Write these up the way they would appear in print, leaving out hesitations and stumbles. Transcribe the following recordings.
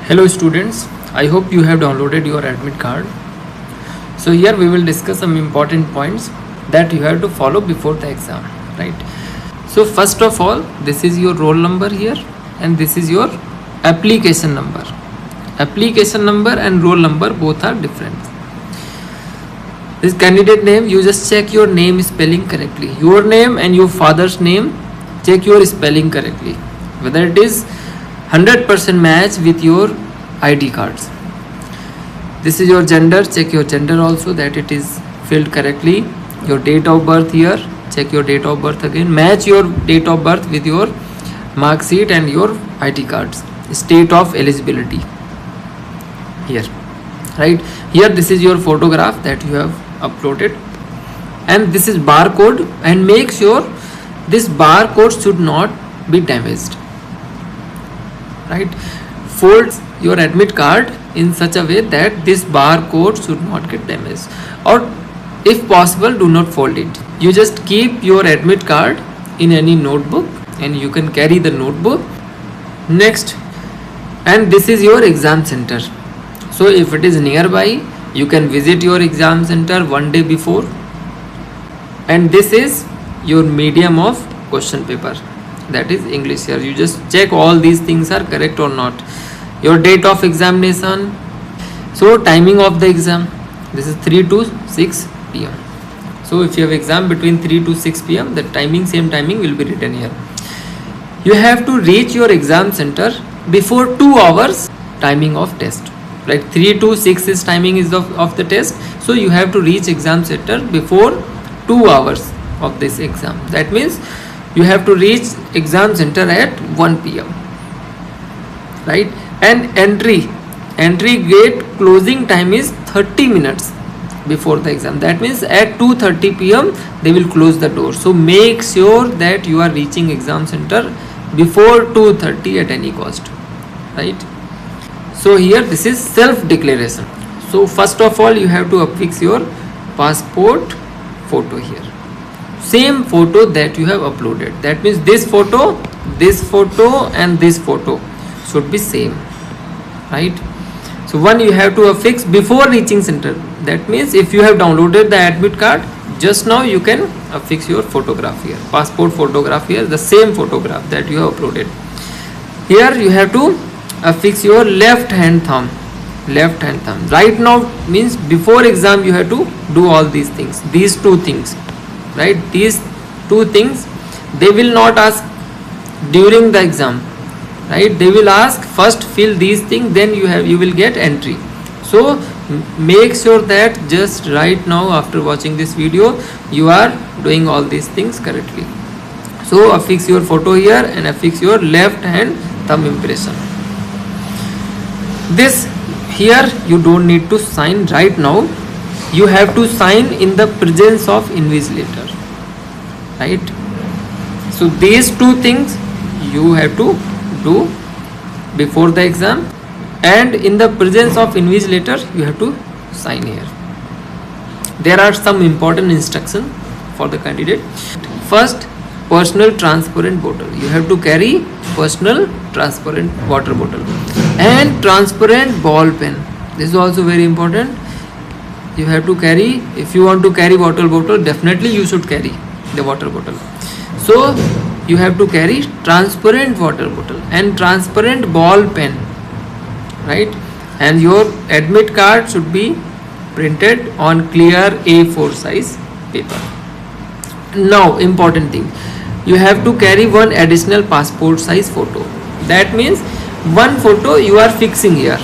Hello students, I hope you have downloaded your admit card. So here we will discuss some important points that you have to follow before the exam, right? So first of all, this is your roll number here and this is your application number. Application number and roll number both are different. This candidate name, you just check your name spelling correctly. Your name and your father's name, check your spelling correctly. Whether it is 100% match with your ID cards. This is your gender, check your gender also that it is filled correctly. Your date of birth here, check your date of birth again. Match your date of birth with your mark sheet and your ID cards. State of eligibility here, right? Here this is your photograph that you have uploaded and this is barcode, and make sure this barcode should not be damaged, right? Fold your admit card in such a way that this barcode should not get damaged, or if possible do not fold it. You just keep your admit card in any notebook and you can carry the notebook. Next, and this is your exam center. So if it is nearby, you can visit your exam center one day before. And this is your medium of question paper, that is English. Here you just check all these things are correct or not. Your date of examination. So timing of the exam, this is 3 to 6 p.m. So if you have exam between 3 to 6 p.m, the timing, same timing will be written here. You have to reach your exam center before 2 hours timing of test. Like 3 to 6 is timing is of the test. So you have to reach exam center before 2 hours of this exam. That means you have to reach exam center at 1 p.m. right? And entry gate closing time is 30 minutes before the exam. That means at 2:30 p.m. they will close the door. So make sure that you are reaching exam center before 2:30 at any cost, right? So here this is self declaration. So first of all you have to affix your passport photo here. Same photo that you have uploaded. That means this photo and this photo should be same, right? So one you have to affix before reaching center. That means if you have downloaded the admit card, just now you can affix your photograph here, passport photograph here, the same photograph that you have uploaded. Here you have to affix your left hand thumb. Right now means before exam you have to do all these things, these two things, right? These two things they will not ask during the exam, right? They will ask first fill these things, then you will get entry. So make sure that just right now after watching this video you are doing all these things correctly. So affix your photo here and affix your left hand thumb impression. This here you don't need to sign right now. You have to sign in the presence of invigilator, right? So these two things you have to do before the exam, and in the presence of invigilator you have to sign here. There are some important instructions for the candidate. First, personal transparent bottle. You have to carry personal transparent water bottle and transparent ball pen. This is also very important. You have to carry, if you want to carry water bottle, definitely you should carry the water bottle. So you have to carry transparent water bottle and transparent ball pen, right? And your admit card should be printed on clear A4 size paper. Now important thing, you have to carry one additional passport size photo. That means one photo you are fixing here,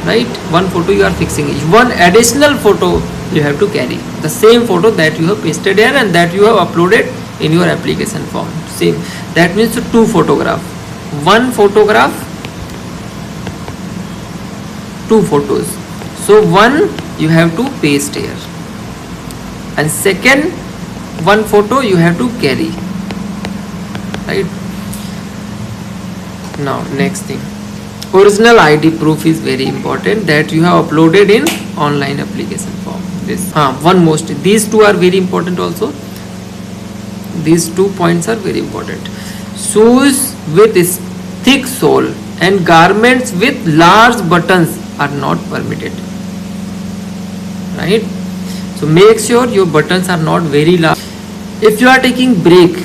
right? One photo you are fixing here. One additional photo you have to carry, the same photo that you have pasted here and that you have uploaded in your application form. Same. That means 2 photographs. One photograph, 2 photos. So one you have to paste here, and second one photo you have to carry, right? Now next thing, original ID proof is very important that you have uploaded in online application form. This one most, these two are very important also. These 2 points are very important. Shoes with thick sole and garments with large buttons are not permitted, right? So make sure your buttons are not very large. If you are taking break,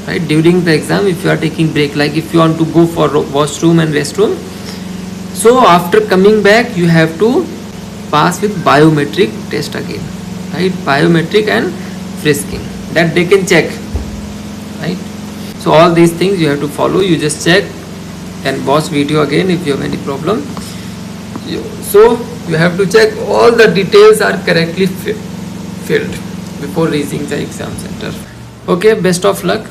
right, during the exam, if you are taking break, like if you want to go for washroom and restroom, so after coming back you have to pass with biometric test again, right? Biometric and frisking, that they can check, right? So all these things you have to follow. You just check and watch video again if you have any problem. So you have to check all the details are correctly filled before reaching the exam center. Okay, best of luck.